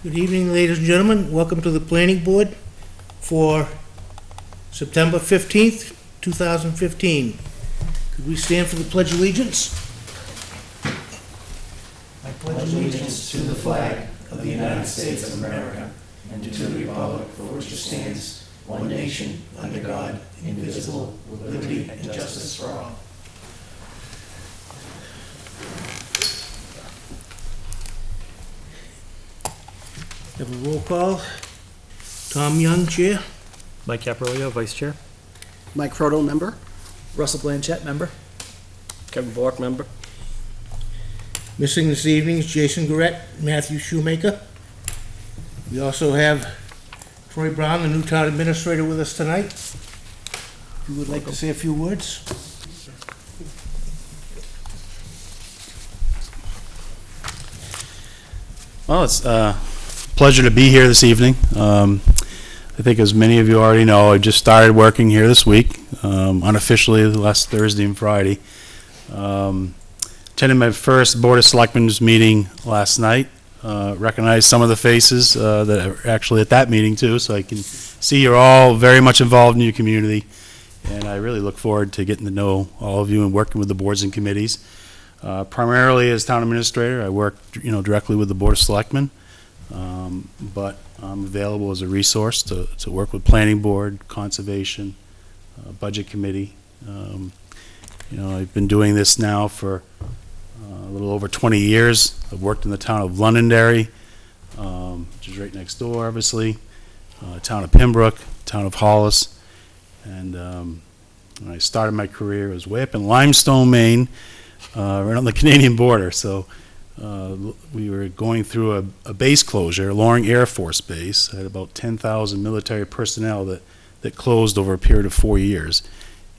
Good evening, ladies and gentlemen. Welcome to the Planning Board for September 15th, 2015. Could we stand for the Pledge of Allegiance? I pledge allegiance to the flag of the United States of America and to the republic for which it stands, one nation, under God, indivisible, with liberty and justice for all. Have a roll call. Tom Young, Chair. Mike Caprolio, Vice Chair. Mike Frodo, member. Russell Blanchett, Member. Kevin Bork, member. Missing this evening is Jason Garrett, Matthew Shoemaker. We also have Troy Brown, the new town administrator, with us tonight. If you would like to say a few words. Well, it's a pleasure to be here this evening. I think as many of you already know, I just started working here this week, unofficially last Thursday and Friday. Attended my first Board of Selectmen's meeting last night. Recognized some of the faces that are actually at that meeting too, so I can see you're all very much involved in your community. And I really look forward to getting to know all of you and working with the boards and committees. Primarily as town administrator, I work directly with the Board of Selectmen, but I'm available as a resource to work with Planning Board, Conservation, Budget Committee. I've been doing this now for a little over 20 years. I've worked in the town of Londonderry, which is right next door, obviously, town of Pembroke, town of Hollis, and when I started my career, it was way up in Limestone, Maine, right on the Canadian border. So we were going through a base closure, Loring Air Force Base. Had about 10,000 military personnel that closed over a period of 4 years.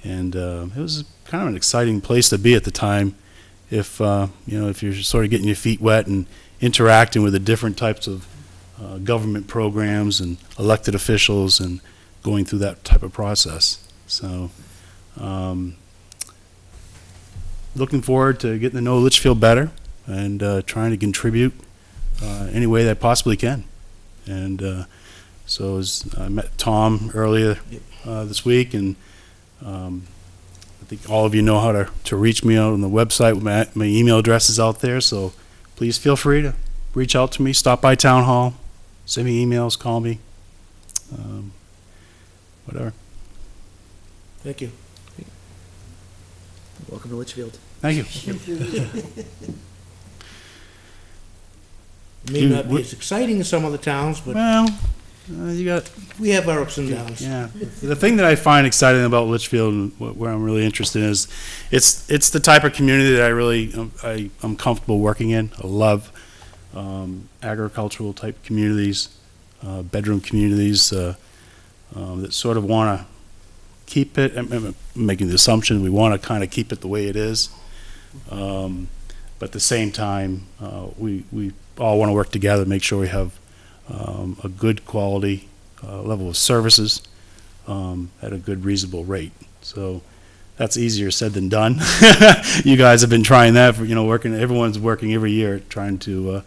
And it was kind of an exciting place to be at the time if you're sort of getting your feet wet and interacting with the different types of government programs and elected officials and going through that type of process. So looking forward to getting to know Litchfield better and trying to contribute any way that I possibly can. And so I met Tom earlier this week, and I think all of you know how to reach me out on the website. My email address is out there, so please feel free to reach out to me, stop by Town Hall, send me emails, call me, whatever. Thank you. Welcome to Litchfield. Thank you. It may not be as exciting as some other towns, but Well, we have our ups and downs. yeah. The thing that I find exciting about Litchfield and where I'm really interested in is it's the type of community that I'm comfortable working in. I love agricultural type communities, bedroom communities that sort of want to keep it. I'm making the assumption we want to kind of keep it the way it is, but at the same time, we all want to work together to make sure we have a good quality level of services at a good reasonable rate. So that's easier said than done. You guys have been trying that for working. Everyone's working every year trying to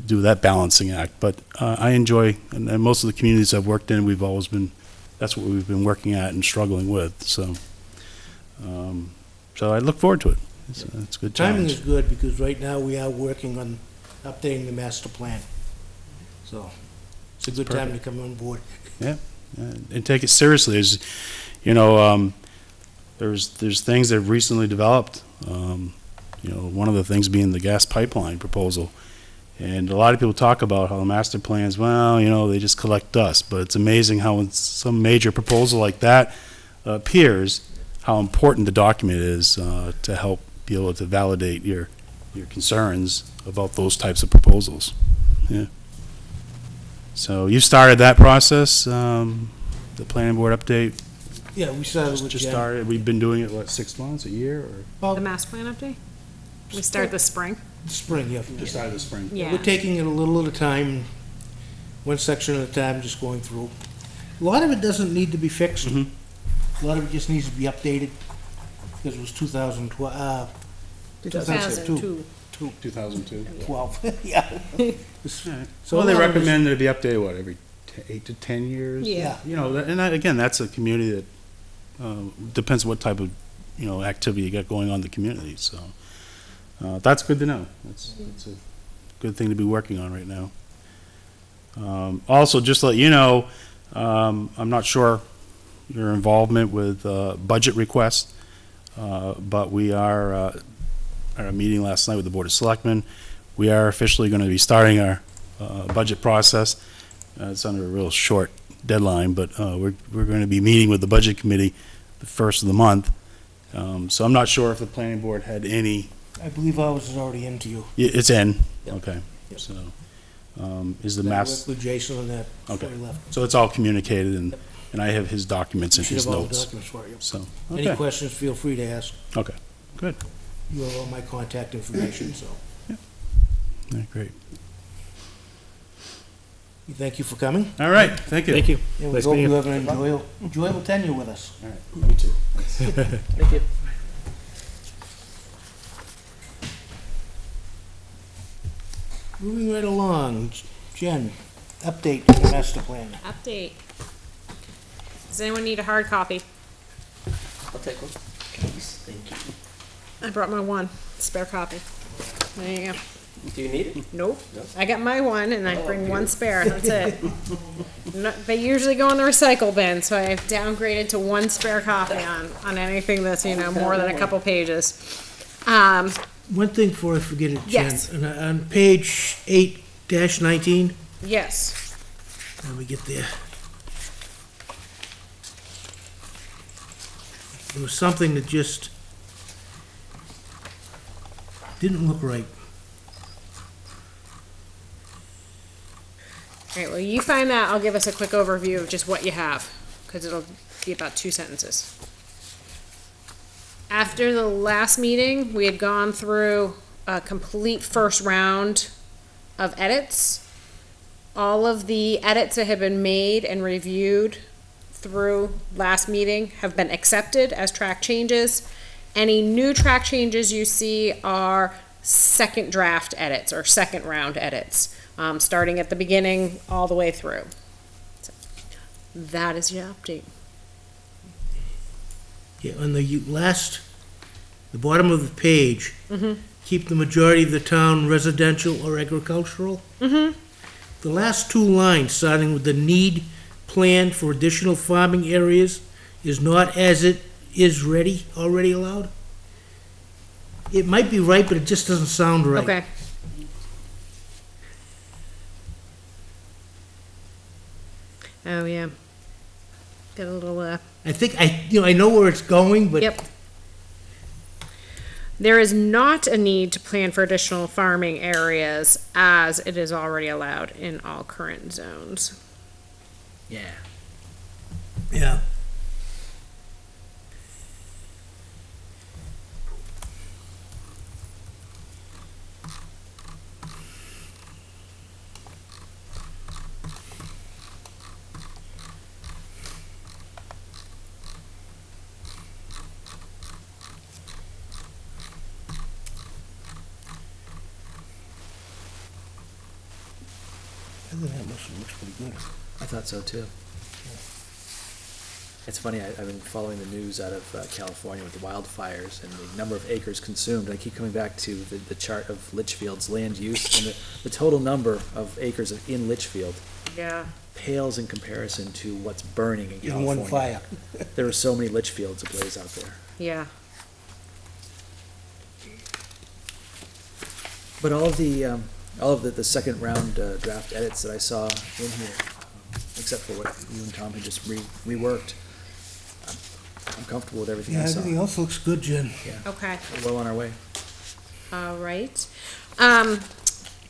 do that balancing act. But I enjoy, and most of the communities I've worked in, that's what we've been working at and struggling with. So I look forward to it. It's a good challenge. Timing is good because right now we are working on updating the master plan. So it's a good time to come on board. Yeah, and take it seriously. As there's things that have recently developed. One of the things being the gas pipeline proposal, and a lot of people talk about how the master plans, they just collect dust. But it's amazing how when some major proposal like that appears, how important the document is to help be able to validate your concerns about those types of proposals. Yeah. So you started that process, the planning board update. Yeah, we started with Just Jen. started. We've been doing it 6 months, a year, or Well, The master plan update? We start this spring? spring, yeah. just started this spring. Yeah. We're taking it a little at a time, one section at a time, just going through. A lot of it doesn't need to be fixed. Mhm. A lot of it just needs to be updated because it was 2012. 2002. 2002. 12, yeah. So Well, they a lot of recommend that it be updated, what, every 8 to 10 years? Yeah. You know, again, that's a community that, depends what type of, activity you got going on in the community, so. That's good to know. That's a good thing to be working on right now. Also, just to let you know, I'm not sure your involvement with budget requests, but we are, at our meeting last night with the Board of Selectmen, we are officially going to be starting our budget process. It's under a real short deadline, but we're going to be meeting with the Budget Committee the first of the month. So I'm not sure if the Planning Board had any. I believe ours is already into you. It's in, Yep. okay. Yep. So, is the I mass, worked with Jason on that before Okay. he left. so it's all communicated, and I have his documents We and should his have all the notes. documents for you. So, Any okay, questions, feel free to ask. okay, good. You have all my contact information, so. All right, great. We thank you for coming. All right, thank you. Thank you. And we Nice hope meeting you you. have an enjoyable tenure with us. All right, you too. Thank you. Moving right along, Jen, update on the master plan. Update. Does anyone need a hard copy? I'll take one. Thank you. I brought my one, spare copy. There you go. Do you need it? Nope. No? I got my one and I bring one spare, that's it. They usually go in the recycle bin, so I've downgraded to one spare copy on anything that's, more than a couple pages. One thing before I forget it, Jen. Yes. On page 8-19, Yes. let me get there. There was something that just didn't look right. All right, well, you find that, I'll give us a quick overview of just what you have, because it'll be about 2 sentences. After the last meeting, we had gone through a complete first round of edits. All of the edits that have been made and reviewed through last meeting have been accepted as track changes. Any new track changes you see are second draft edits or second round edits, starting at the beginning all the way through. So, that is your update. Yeah, on the bottom of the page, keep the majority of the town residential or agricultural. The last two lines, starting with the need plan for additional farming areas, is not as it is already allowed. It might be right, but it just doesn't sound right. Okay. Oh, yeah. Got a little, I think, I know where it's going, but. Yep. There is not a need to plan for additional farming areas as it is already allowed in all current zones. Yeah. Yeah. I think that looks pretty good. I thought so too. It's funny, I've been following the news out of California with the wildfires and the number of acres consumed. I keep coming back to the chart of Litchfield's land use, and the total number of acres in Litchfield Yeah. pales in comparison to what's burning in In California. one fire. There are so many Litchfields ablaze out there. Yeah. But all of the second round draft edits that I saw in here, except for what you and Tom had just reworked, I'm comfortable with everything Yeah, I saw. everything else looks good, Jen. Okay. We're well on our way. All right.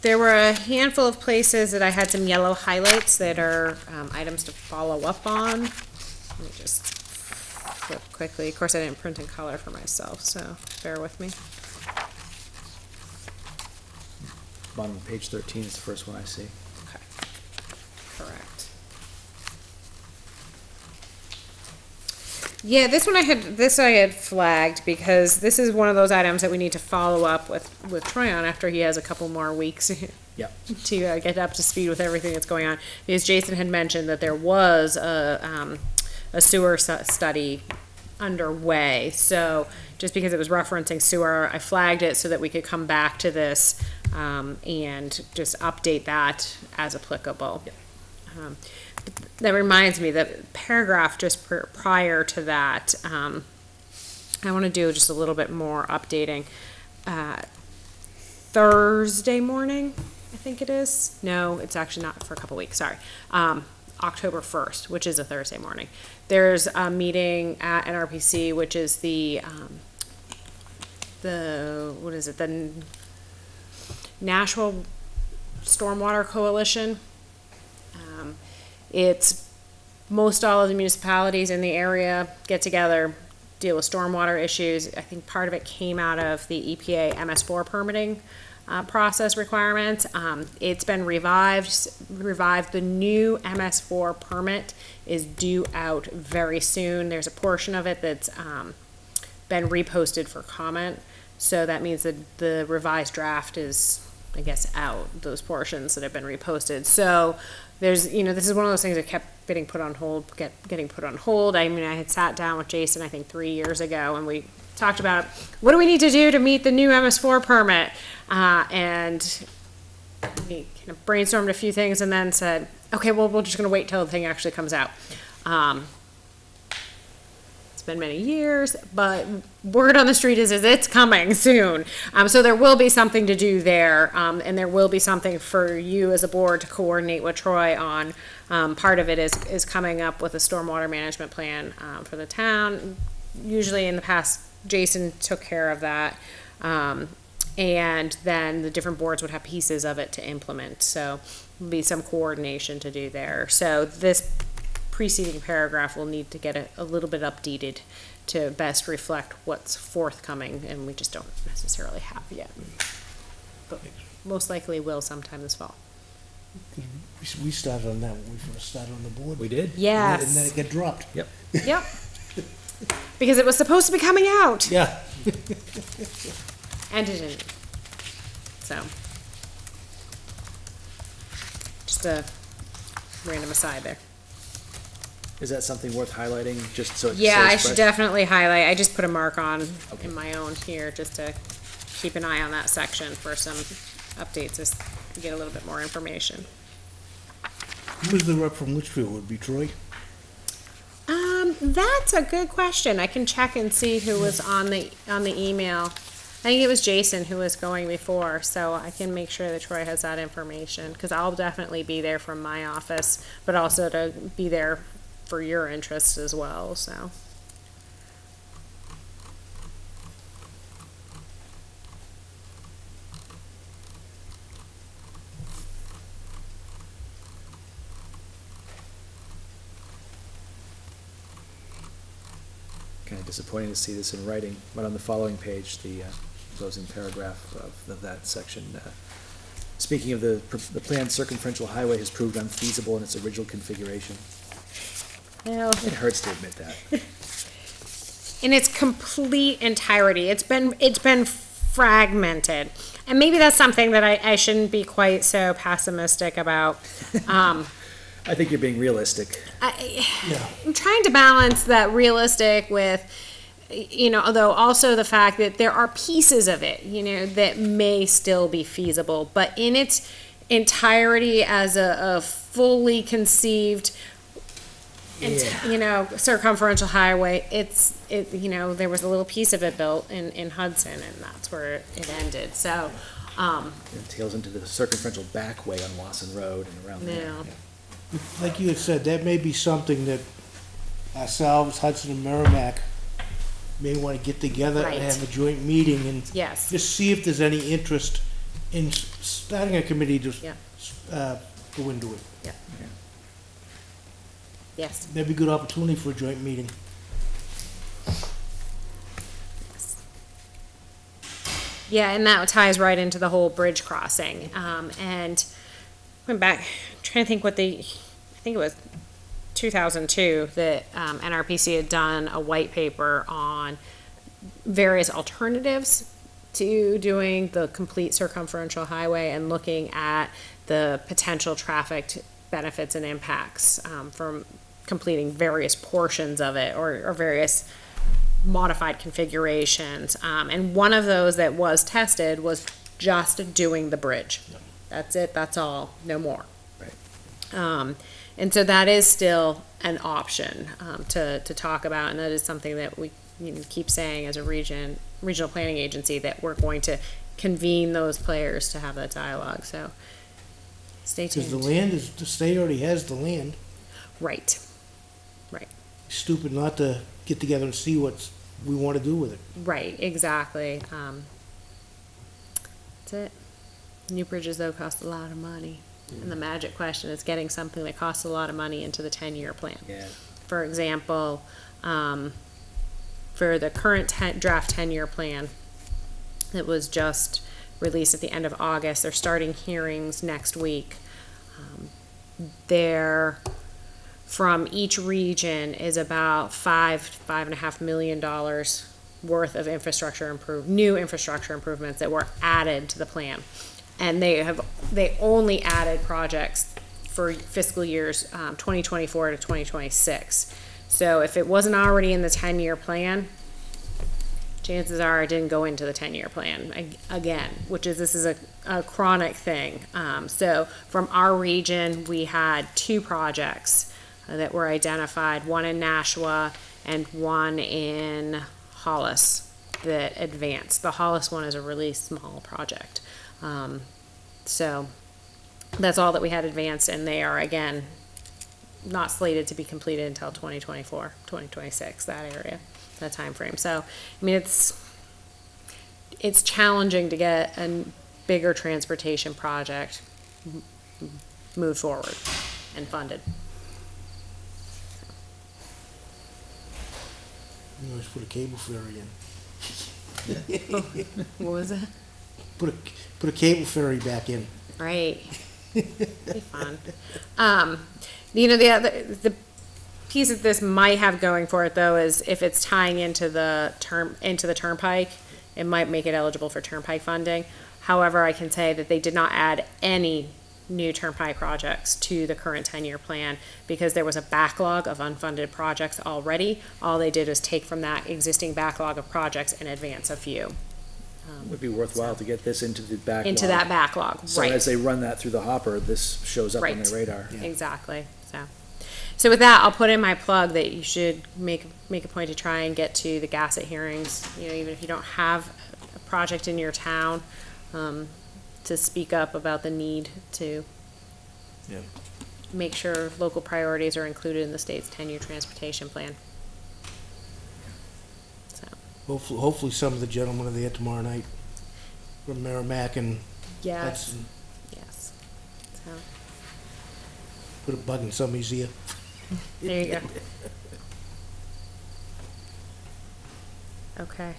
There were a handful of places that I had some yellow highlights that are items to follow up on. Let me just flip quickly. Of course, I didn't print in color for myself, so bear with me. Bottom of page 13 is the first one I see. Okay. Correct. Yeah, this I had flagged because this is one of those items that we need to follow up with Troy on after he has a couple more weeks Yep. to get up to speed with everything that's going on. Because Jason had mentioned that there was a sewer study underway. So just because it was referencing sewer, I flagged it so that we could come back to this and just update that as applicable. Yep. That reminds me that paragraph just prior to that, I want to do just a little bit more updating. Thursday morning, I think it is. No, it's actually not for a couple weeks. Sorry. October 1st, which is a Thursday morning. There's a meeting at NRPC, which is the what is it? The National Stormwater Coalition. It's most all of the municipalities in the area get together, deal with stormwater issues. I think part of it came out of the EPA MS4 permitting process requirements. It's been revived. The new MS4 permit is due out very soon. There's a portion of it that's been reposted for comment. So that means that the revised draft is, I guess, out, those portions that have been reposted. So there's, this is one of those things that kept getting put on hold. I mean, I had sat down with Jason, I think 3 years ago, and we talked about what do we need to do to meet the new MS4 permit. And we kind of brainstormed a few things and then said, okay, well, we're just going to wait till the thing actually comes out. It's been many years, but word on the street is it's coming soon. So there will be something to do there, and there will be something for you as a board to coordinate with Troy on. Part of it is coming up with a stormwater management plan for the town. Usually in the past, Jason took care of that. And then the different boards would have pieces of it to implement. So there'll be some coordination to do there. So this preceding paragraph will need to get a little bit updated to best reflect what's forthcoming, and we just don't necessarily have yet. But most likely will sometime this fall. We started on that when we first started on the board. We did? Yes. And then it got dropped. Yep. Yep. Because it was supposed to be coming out. Yeah. And it didn't. So. Just a random aside there. Is that something worth highlighting, just so it's Yeah, so I it's should fresh? definitely highlight. I just put a mark on Okay. in my own here just to keep an eye on that section for some updates, just to get a little bit more information. Who was the rep from Litchfield? Would it be Troy? That's a good question. I can check and see who was on the email. I think it was Jason who was going before, so I can make sure that Troy has that information, because I'll definitely be there from my office, but also to be there for your interest as well, so. Kind of disappointing to see this in writing, but on the following page, the closing paragraph of that section, speaking of the planned circumferential highway has proved unfeasible in its original configuration. Well, It hurts to admit that. in its complete entirety. It's been fragmented. And maybe that's something that I shouldn't be quite so pessimistic about. I think you're being realistic. I'm trying to balance that realistic with, although also the fact that there are pieces of it, that may still be feasible, but in its entirety as a fully conceived, circumferential highway, there was a little piece of it built in Hudson, and that's where it ended. So, It tails into the circumferential back way on Wasson Road and around there. Yeah. Like you had said, that may be something that ourselves, Hudson and Merrimack, may want to get together Right. and have a joint meeting and yes. just see if there's any interest in starting a committee to Yeah. go into it. Yes. That'd be a good opportunity for a joint meeting. Yeah, and that ties right into the whole bridge crossing. And went back, trying to think I think it was 2002 that NRPC had done a white paper on various alternatives to doing the complete circumferential highway and looking at the potential traffic benefits and impacts from completing various portions of it or various modified configurations. And one of those that was tested was just doing the bridge. That's it, that's all, no more. Right. And so that is still an option to talk about, and that is something that we keep saying as a regional planning agency, that we're going to convene those players to have that dialogue, so stay tuned. Because the land is, the state already has the land. Right. Stupid not to get together and see what we want to do with it. Right, exactly. That's it. New bridges, though, cost a lot of money. And the magic question is getting something that costs a lot of money into the 10-year plan. Yeah. For example, for the current draft 10-year plan that was just released at the end of August, they're starting hearings next week. There, from each region, is about $5.5 million worth of new infrastructure improvements that were added to the plan. And they only added projects for fiscal years 2024 to 2026. So if it wasn't already in the 10-year plan, chances are it didn't go into the 10-year plan again, this is a chronic thing. So from our region, we had 2 projects that were identified, one in Nashua and one in Hollis that advanced. The Hollis one is a really small project. So that's all that we had advanced, and they are, again, not slated to be completed until 2024, 2026, that area, that time frame. So, I mean, it's challenging to get a bigger transportation project moved forward and funded. You always put a cable ferry in. What was it? Put a cable ferry back in. Right. Be fun. The piece that this might have going for it, though, is if it's tying into the turnpike, it might make it eligible for turnpike funding. However, I can say that they did not add any new turnpike projects to the current 10-year plan because there was a backlog of unfunded projects already. All they did was take from that existing backlog of projects and advance a few. It would be worthwhile to get this into the backlog. Into that backlog, So right. as they run that through the hopper, this shows up on Right. their radar. Exactly. So with that, I'll put in my plug that you should make a point to try and get to the Gasset hearings. Even if you don't have a project in your town, to speak up about the need to make sure local priorities are included in the state's 10-year transportation plan. So Hopefully some of the gentlemen are there tomorrow night from Merrimack and yes, Hudson. yes. So Put a bug in somebody's ear. there you go. Okay.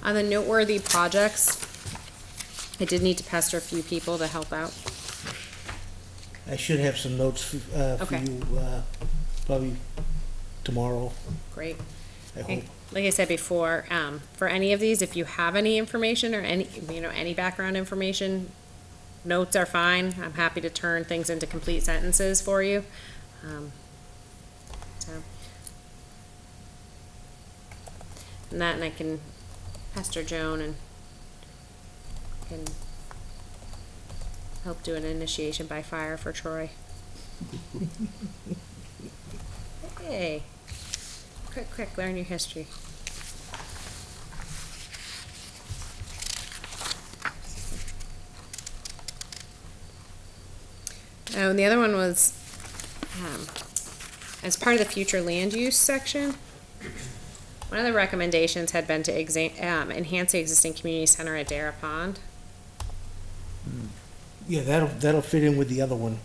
On the noteworthy projects, I did need to pester a few people to help out. I should have some notes for Okay. you, probably tomorrow, Great. I hope. Okay. Like I said before, for any of these, if you have any information or any background information, notes are fine. I'm happy to turn things into complete sentences for you. And I can pester Joan and can help do an initiation by fire for Troy. Hey, quick, learn your history. Oh, and the other one was, as part of the future land use section, one of the recommendations had been to enhance the existing community center at Dara Pond. Yeah, that'll fit in with the other one.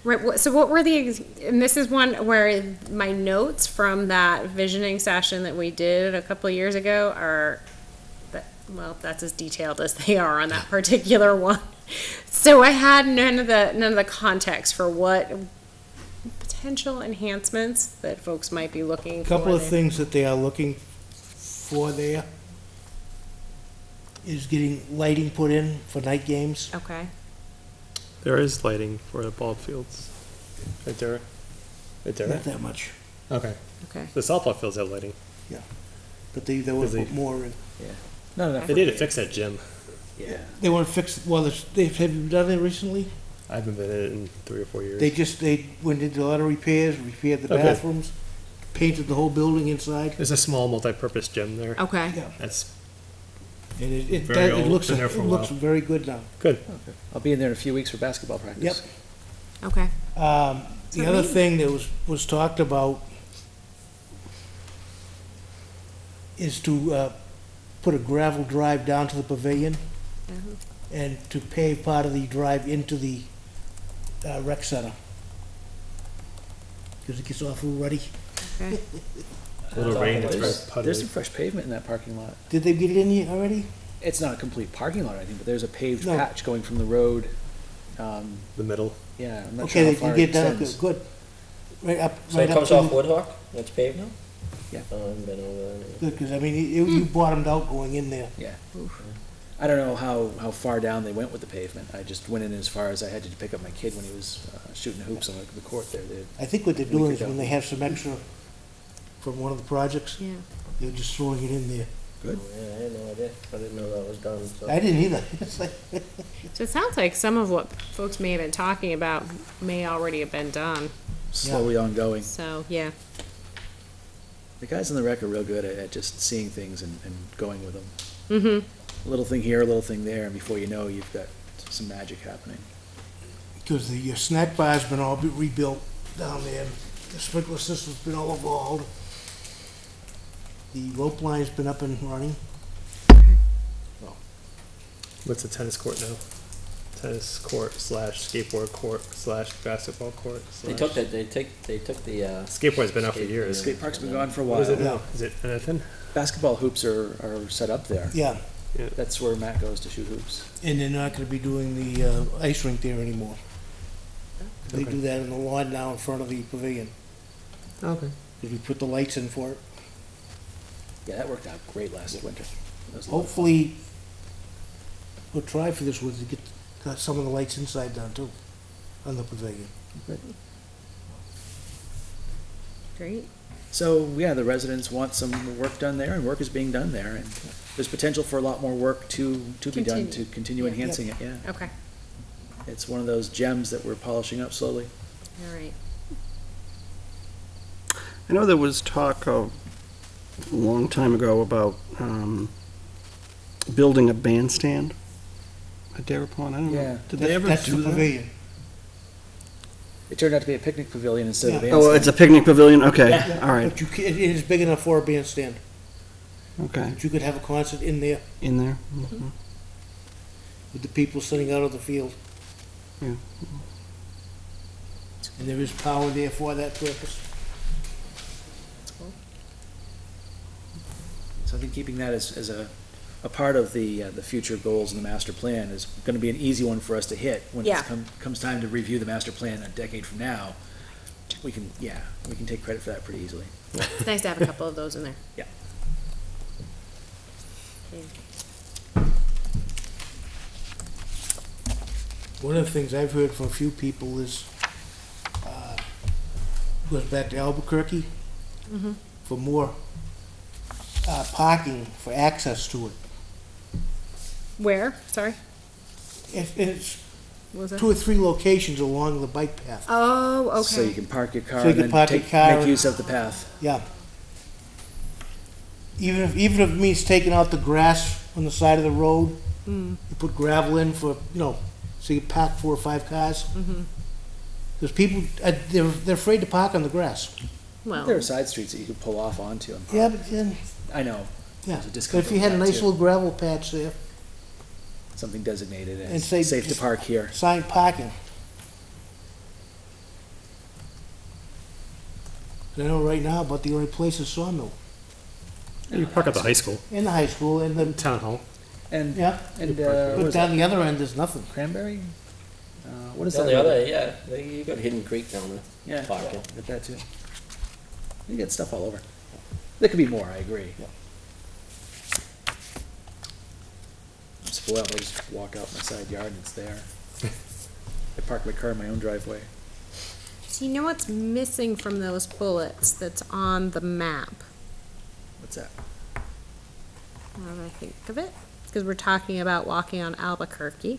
Right, so what were and this is one where my notes from that visioning session that we did a couple of years ago are, well, that's as detailed as they are on that particular one. So I had none of the context for what potential enhancements that folks might be looking for. Couple of there. things that they are looking for there is getting lighting put in for night games. Okay, There is lighting for the ball fields. Right there. Right there. Not that much, Okay. okay. The softball fields have lighting. but they want Is to they- put more in. Not enough. They need to fix that gym. Yeah. They want to fix, well, have you done it recently? I haven't been in it in 3 or 4 years. They went into a lot of repairs, repaired the Okay. bathrooms, painted the whole building inside. There's a small multi-purpose gym there. Okay, Yeah, That's and it Very does- it old, looks, been there for a it looks while. very good now. good. I'll be in there in a few weeks for basketball practice. Yep. okay. The other thing that was talked about is to put a gravel drive down to the pavilion Mhm. and to pave part of the drive into the rec center. Because it gets awful ruddy. Okay. A little rain, it's very There's puddly. some fresh pavement in that parking lot. Did they get it in yet already? It's not a complete parking lot, I think, but there's a paved No. patch going from the road. The middle. Yeah, I'm not Okay, sure how they far can it get down, extends. good. Right up, So right it up comes to off the- Woodhawk? That's paved now? Yeah. Oh, I haven't been over there. Good, because I mean, you bottomed out going in there. Yeah. I don't know how far down they went with the pavement. I just went in as far as I had to pick up my kid when he was shooting hoops on the court there. I think what they're We doing could is when go. they have some extra from one of the projects, Yeah. they're just throwing it in there. Good. Oh, yeah, I had no idea. I didn't know that was done, so. I didn't either. It's like, So it sounds like some of what folks may have been talking about may already have been done. Slowly ongoing. So, yeah. The guys on the rec are real good at just seeing things and going with them. Mm-hmm. A little thing here, a little thing there, and before you know, you've got some magic happening. because the snack bar's been all rebuilt down there. The sprinkler system's been all overhauled. The rope line's been up and running. What's the tennis court now? Tennis court / skateboard court / basketball court / They took that, they took the, Skateboard's been out for Skate- years. Skate park's been gone for a What is it while. now? Is it anything? Basketball hoops are set up there. Yeah, That's where Matt goes to shoot hoops. and they're not gonna be doing the ice rink there anymore. They Okay. do that in the lawn now in front of the pavilion. Okay. Because we put the lights in for it. Yeah, that worked out great last winter. That was a lot of fun. Hopefully, we'll try for this one to get some of the lights inside down too, on the pavilion. Great. So, yeah, the residents want some work done there, and work is being done there, and there's potential for a lot more work to be done, to continue Yeah. enhancing it, yeah. Okay. It's one of those gems that we're polishing up slowly. All right. I know there was talk a long time ago about building a bandstand at Dare Pond. I don't Yeah. know. Did they ever That's do the that? pavilion. It turned out to be a picnic pavilion instead of a Yeah. bandstand. Oh, it's a picnic pavilion? Okay, all right, But it is big enough for a bandstand, okay. but you could have a concert in there In there? Mhm. with the people sitting out of the field. Yeah. And there is power there for that purpose. So I think keeping that as a part of the future goals and the master plan is gonna be an easy one for us to hit when Yeah. it comes time to review the master plan a decade from now. We can take credit for that pretty easily. It's nice to have a couple of those in there. Yeah. Okay. One of the things I've heard from a few people is, goes back to Albuquerque, for more parking for access to it. Where? Sorry? It's What was that? 2 or 3 locations along the bike path. Oh, okay. So you can park your car So you and can then park your take, car make and- use of the path. Yeah. Even if it means taking out the grass on the side of the road, you put gravel in for, so you pack 4 or 5 cars. Because people, they're afraid to park on the grass. Well, There are side streets that you could pull off onto. And Yeah, but then, I know. yeah. There's a But discomfort if you had a with that, nice too. little gravel patch there, something designated And as say safe to just- park here. Sign parking. I know right now, but the only place is Sawmill, You park at the high school, in the high school, and then, town hall. And, yeah, and, You park there. what but is down that, the other end, there's nothing. Cranberry? What is On that? the road? other, yeah, you got Hidden Creek down there. Yeah, Parking. get that too. You get stuff all over. There could be more, I agree. I'm spoiled, I just walk out my side yard and it's there. I park my car in my own driveway. So you know what's missing from those bullets that's on the map? What's that? Now that I think of it, because we're talking about walking on Albuquerque.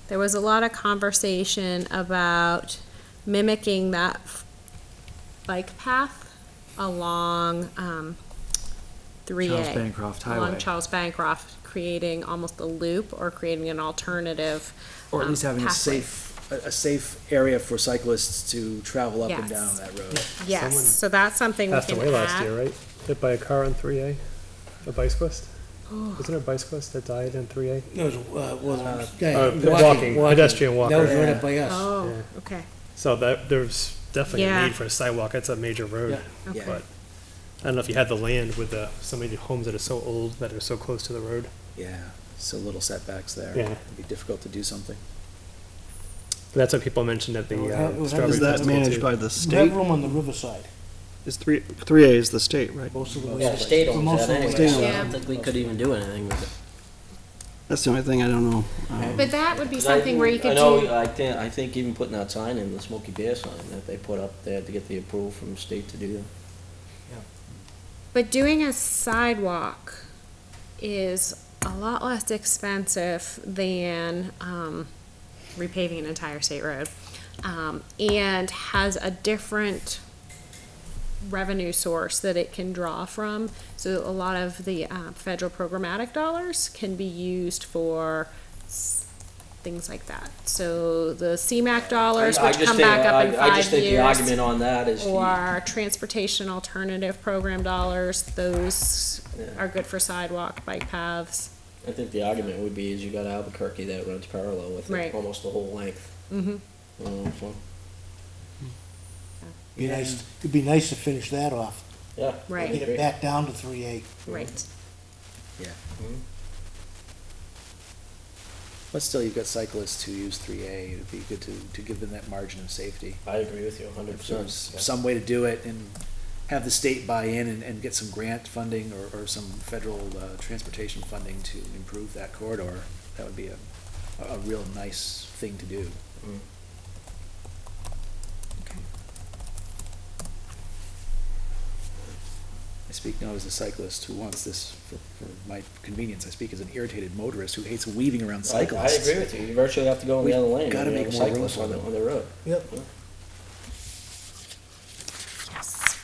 There was a lot of conversation about mimicking that bike path along 3A. Charles Bancroft Along Highway. Charles Bancroft, creating almost a loop or creating an alternative. Or at least having a pathway. safe area for cyclists to travel up and Yes. down that road. Yes, Someone so that's something we Passed can away last add. year, right? Hit by a car on 3A, a bicyclist. Oh. Wasn't there a bicyclist that died in 3A? It was, guy Walking, pedestrian walker. That was right Yeah. up by us. Oh, Yeah. okay, So that, there's definitely Yeah. a need for a sidewalk. It's a major road. okay. Yeah. But I don't know if you had the land with so many homes that are so old that are so close to the road. Yeah, so little setbacks there. Yeah. It'd be difficult to do something. But that's what people mentioned at the It was- Strawberry Is that Festival managed too. by the We have state? room on the riverside, Is 3A is the state, right? most of the way. Yeah, the state For owns most that of the way. anyway, so I Yeah. don't think we could even do anything with it. That's the only thing I don't know. But that would be 'Cause something where you I could know, do, I think even putting that sign in, the Smoky Bear sign that they put up there to get the approval from the state to do that. but doing a sidewalk is a lot less expensive than, repaving an entire state road. And has a different revenue source that it can draw from. So a lot of the federal programmatic dollars can be used for things like that. So the CMAQ dollars, I which just come think- back up in I just 5 think the years, argument on that is. or transportation alternative program dollars, those Yeah. are good for sidewalk, bike paths. I think the argument would be is you got Albuquerque that runs parallel with Right. it, almost the whole length. Mm-hmm. So, It'd be nice to finish that off, yeah. Right. I get agree. it back down to 3A. Right. Yeah. Mhm. But still, you've got cyclists who use 3A. It'd be good to give them that margin of safety. I agree with you 100%. If there's some way to do it and have the state buy in and get some grant funding or some federal transportation funding to improve that corridor, that would be a real nice thing to do. Mm. I speak not as a cyclist who wants this for my convenience. I speak as an irritated motorist who hates weaving around I cyclists. agree with you. You virtually have to go in the We've other lane. gotta when you make have a more room cyclist for on the, them. on the road. Yep. Yes.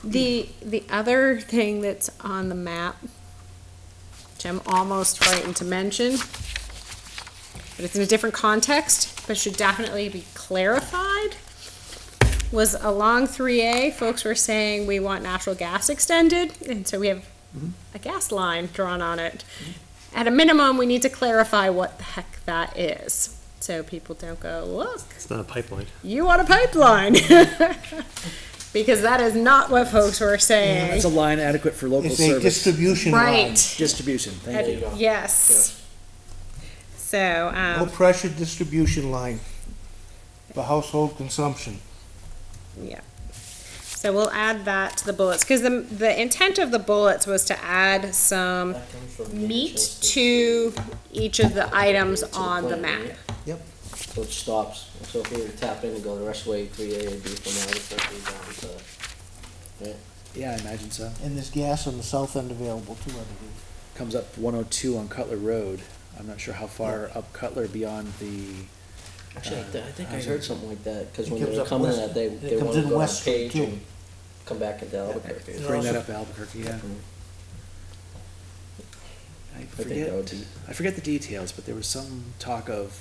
The other thing that's on the map, which I'm almost frightened to mention, but it's in a different context, but should definitely be clarified, was along 3A, folks were saying we want natural gas extended, and so we have a gas line drawn on it. At a minimum, we need to clarify what the heck that is, so people don't go, look, It's not a pipeline. you want a pipeline. Because that is not what folks were saying. It's a line adequate for local It's a service. distribution line. Right. Distribution, thank you. Yes. So, Low pressure distribution line for household consumption. yeah. So we'll add that to the bullets, because the intent of the bullets was to add some That comes from meat dimensions to each of the items to the on the plan, map. right? Yep. So it stops. So if we were to tap in and go the rest of the way, 3A would be from Albuquerque down to, right? Yeah, I imagine so. And there's gas on the south end available too, I believe. Comes up 102 on Cutler Road. I'm not sure how far up Cutler beyond the, Actually, I think I how's heard it? something like that, because It when they comes were up coming west. in, they It wanted comes to in go on West Street, Page too. and come back into Albuquerque. bring that up Albuquerque, yeah. Mm. I I think that would forget, be, I forget the details, but there was some talk of,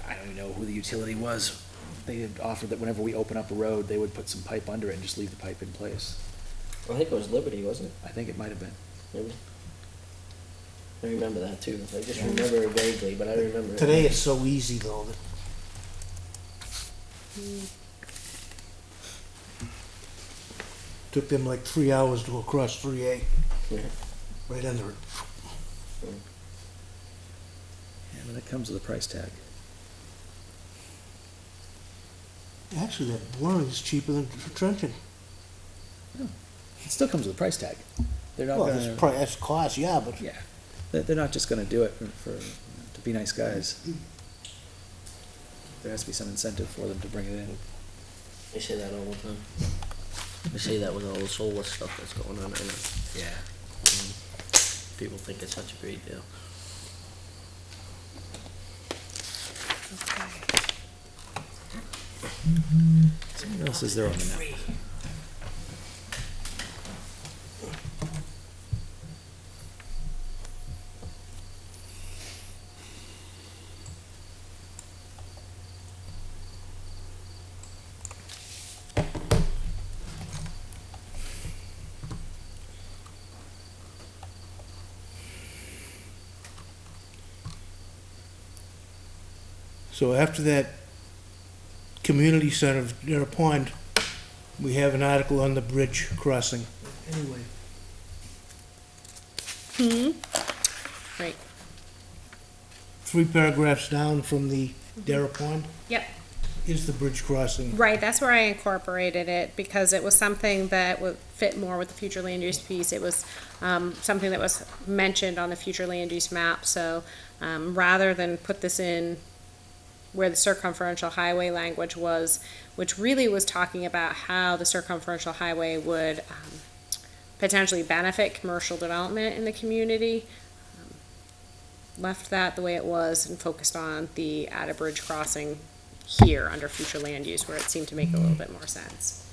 I don't even know who the utility was. They had offered that whenever we open up a road, they would put some pipe under it and just leave the pipe in place. I think it was Liberty, wasn't it? I think it might have been. Maybe. I remember that too. I just remember it vaguely, but I remember it. Today it's so easy though. That took them like 3 hours to go across 3A, Yeah. right under it. Yeah, but that comes with a price tag. Actually, that boring is cheaper than trenching. It still comes with a price tag. They're not Well, gonna, that's cost, yeah, but yeah, they're not just gonna do it to be nice guys. There has to be some incentive for them to bring it in. They say that all the time. They say that with all the solar stuff that's going on right now. Yeah. People think it's such a great deal. What else is there on the map? so after that community center of Deer Pond, we have an article on the bridge crossing. Anyway, Right. 3 paragraphs down from the Deer Pond Yep. is the bridge crossing. Right, that's where I incorporated it, because it was something that would fit more with the future land use piece. It was, something that was mentioned on the future land use map, so, rather than put this in where the circumferential highway language was, which really was talking about how the circumferential highway would, potentially benefit commercial development in the community. Left that the way it was and focused on the added bridge crossing here under future land use, where it seemed to make a little bit more sense.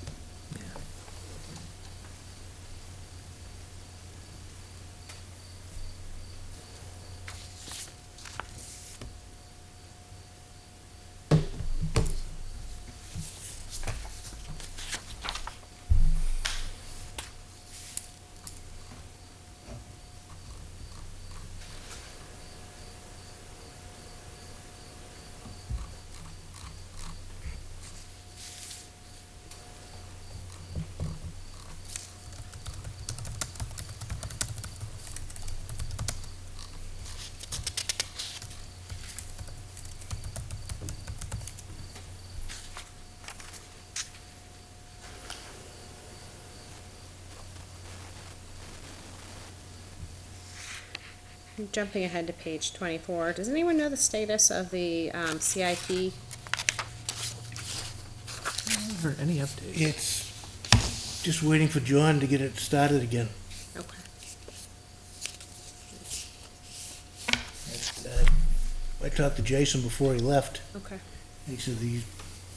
Jumping ahead to page 24, does anyone know the status of the CIP? I haven't heard any updates. It's just waiting for John to get it started again. Okay. I talked to Jason before he left. Okay. He said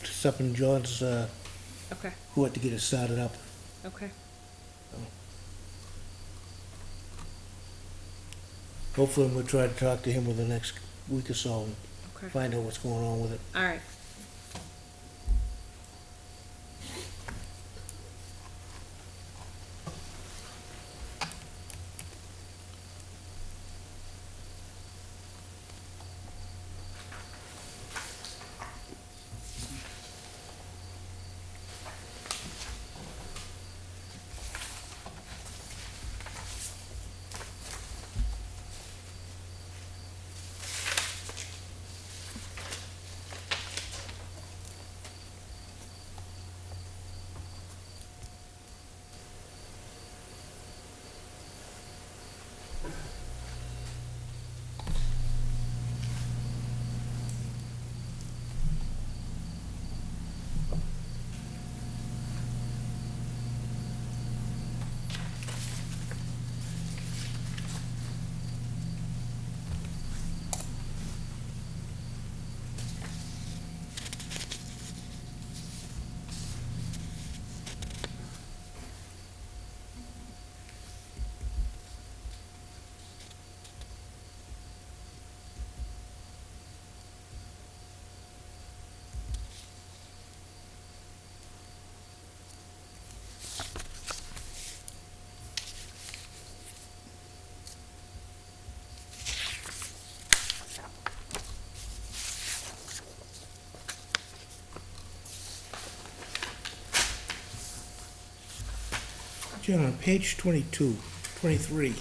it's up in John's Okay. court to get it started up. Okay. Hopefully, we'll try to talk to him within the next week or so and Okay. find out what's going on with it. All right. Jen, on page 22, 23.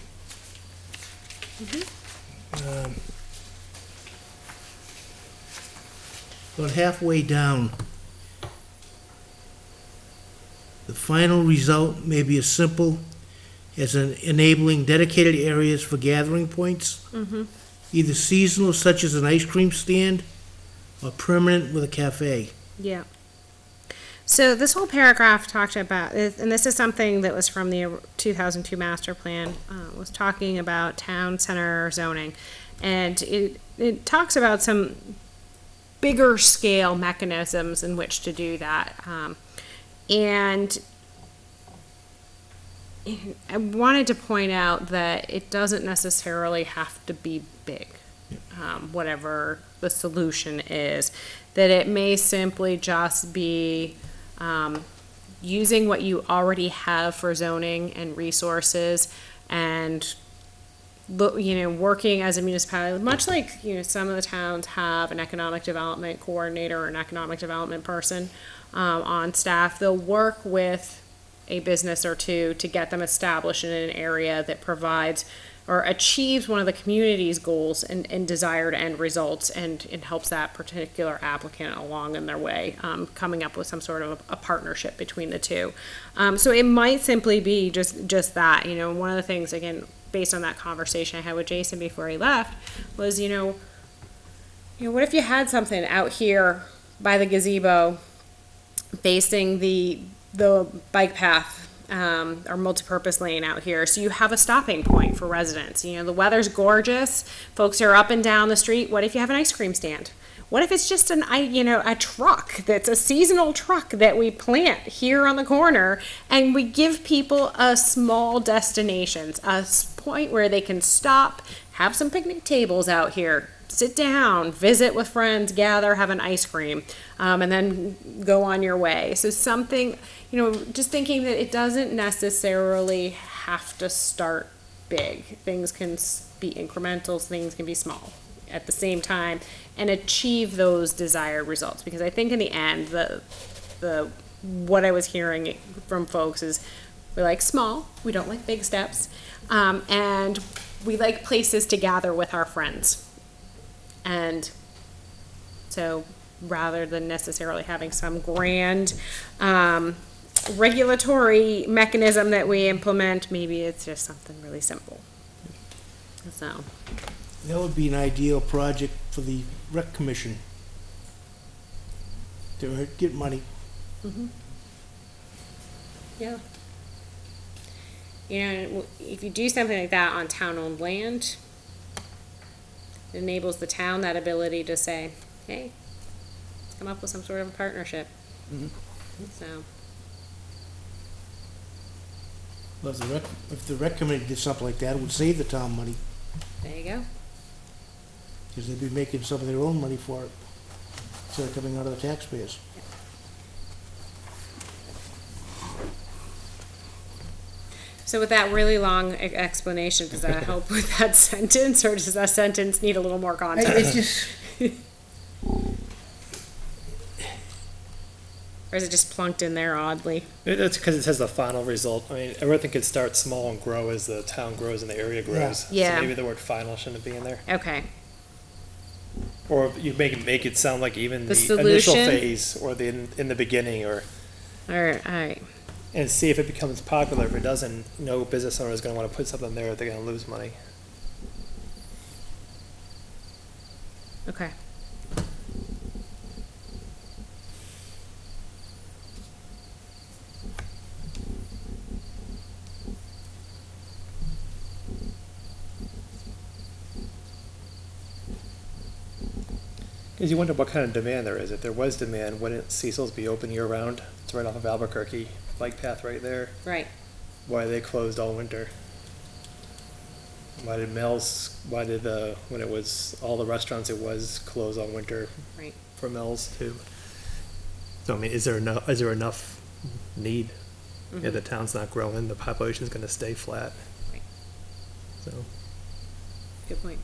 About halfway down, the final result may be as simple as enabling dedicated areas for gathering points, either seasonal such as an ice cream stand, or permanent with a cafe. Yeah. So this whole paragraph talked about, and this is something that was from the 2002 master plan, was talking about town center zoning. And it talks about some bigger scale mechanisms in which to do that. And I wanted to point out that it doesn't necessarily have to be big, whatever the solution is, that it may simply just be using what you already have for zoning and resources and working as a municipality, much like, some of the towns have an economic development coordinator or an economic development person on staff. They'll work with a business or two to get them established in an area that provides or achieves one of the community's goals and desired end results, and helps that particular applicant along in their way, coming up with some sort of a partnership between the two. So it might simply be just that. One of the things, again, based on that conversation I had with Jason before he left, was, what if you had something out here by the gazebo facing the bike path, or multipurpose lane out here, so you have a stopping point for residents. The weather's gorgeous, folks are up and down the street. What if you have an ice cream stand? What if it's just a truck that's a seasonal truck that we plant here on the corner, and we give people a small destination, a point where they can stop, have some picnic tables out here, sit down, visit with friends, gather, have an ice cream, and then go on your way. So something, just thinking that it doesn't necessarily have to start big. Things can be incremental, things can be small at the same time, and achieve those desired results. Because I think in the end, the what I was hearing from folks is, we like small, we don't like big steps, and we like places to gather with our friends. And so rather than necessarily having some grand regulatory mechanism that we implement, maybe it's just something really simple. So That would be an ideal project for the rec commission to get money. yeah, if you do something like that on town-owned land, it enables the town that ability to say, hey, let's come up with some sort of a partnership. So Well, if the rec committee did something like that, it would save the town money, there you go. because they'd be making some of their own money for it, instead of coming out of the taxpayers. So with that really long explanation, does that help with that sentence, or does that sentence need a little more context? It's just, Or is it just plunked in there oddly? It's because it says the final result. I mean, everything could start small and grow as the town grows and the area grows. Yeah. So maybe the word final shouldn't be in there. Okay. Or you make it sound like even The the initial solution? phase, or in the beginning, or All right. and see if it becomes popular. If it doesn't, no business owner is going to want to put something there. They're going to lose money. Okay. Because you wonder what kind of demand there is. If there was demand, wouldn't Cecil's be open year round? It's right off of Albuquerque, bike path right there. Right. Why are they closed all winter? Why did when it was all the restaurants, it was closed all winter Right. for Mel's too? So I mean, is there enough need? If the town's not growing, the population's gonna stay flat. Right. So, Good point.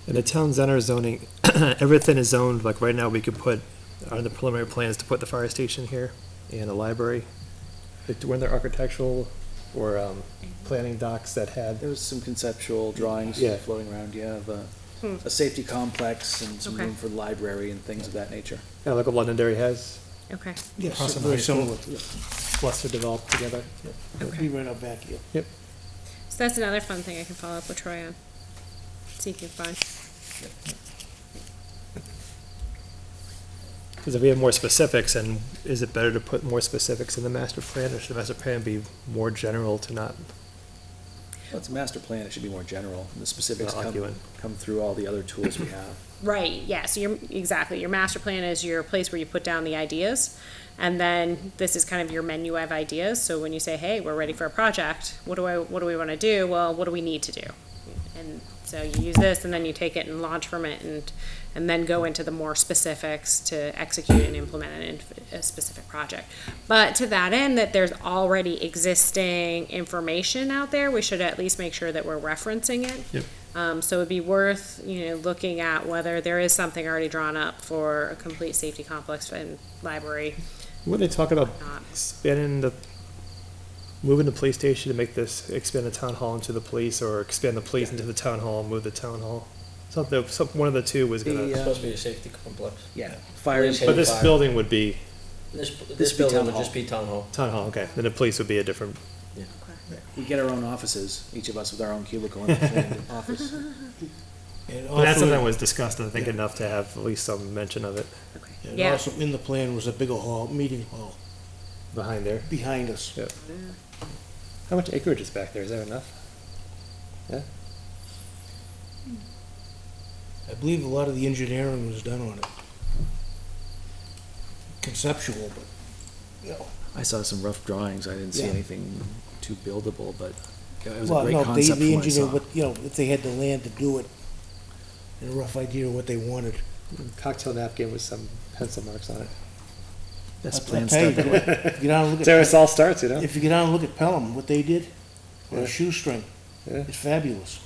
In the town center zoning, everything is zoned, like right now, we could put, on the preliminary plans to put the fire station here and the library. Weren't there architectural or planning docs that had, There was some conceptual drawings Yeah. floating around, yeah, of a safety complex and some Okay. room for the library and things of that nature. kind of like what Londonderry has, Okay, Yes, Across the very high school. similar. cluster developed together? It'll be right out back here. so that's another fun thing I can follow up with Troy on. See if you can find. Because if we have more specifics, and is it better to put more specifics in the master plan, or should the master plan be more general to not? Well, it's a master plan, it should be more general, and the specifics Not arguing. come through all the other tools we have. Right, yeah, so your master plan is your place where you put down the ideas, and then this is kind of your menu of ideas, so when you say, hey, we're ready for a project, what do we wanna do? Well, what do we need to do? And so you use this, and then you take it and launch from it, and then go into the more specifics to execute and implement it in a specific project. But to that end, that there's already existing information out there, we should at least make sure that we're referencing it. Yep. So it'd be worth, looking at whether there is something already drawn up for a complete safety complex and library. Were they talking about Not. moving the police station to make this, expand the town hall into the police, or expand the police into the town hall and move the town hall? One of the two was The, gonna, It's supposed to be a safety complex. Yeah, fire, Police but this fire. building would be This would be building town would hall. just be town hall. town hall, okay, then the police would be a different, we get our own offices, each of us with our own cubicle in the office. And but that's something that also, was discussed, I think, Yeah. enough to have at least some mention of it and Yeah. also in the plan was a bigger hall, meeting hall behind there. behind us. Yeah. How much acreage is back there, is there enough? I believe a lot of the engineering was done on it. Conceptual, but, I saw some rough drawings, I didn't see Yeah. anything too buildable, but it was a well, great no, concept the from what I engineer, saw. if they had the land to do it, and a rough idea of what they wanted. Cocktail napkin with some pencil marks on it. That's I'll plan tell you, stuff. if you get down and look That's where at, it all starts, you know? if you get down and look at Pelham, what they did, on Yeah. a shoestring, Yeah. it's fabulous.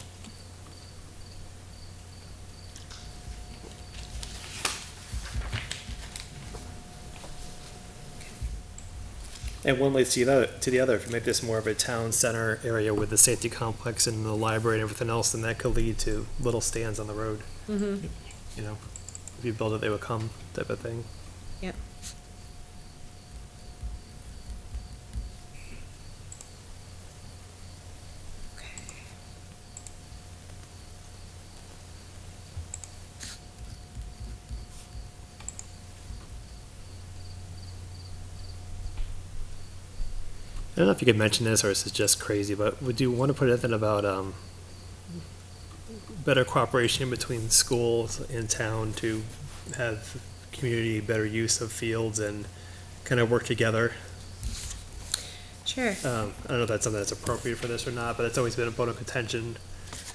And one leads to the other. If you make this more of a town center area with the safety complex and the library and everything else, then that could lead to little stands on the road. Mm-hmm. You know, if you build it, they would come type of thing. Yep. I don't know if you could mention this or this is just crazy, but would you want to put anything about better cooperation between schools and town to have community better use of fields and kind of work together? Sure. I don't know if that's something that's appropriate for this or not, but it's always been a bone of contention.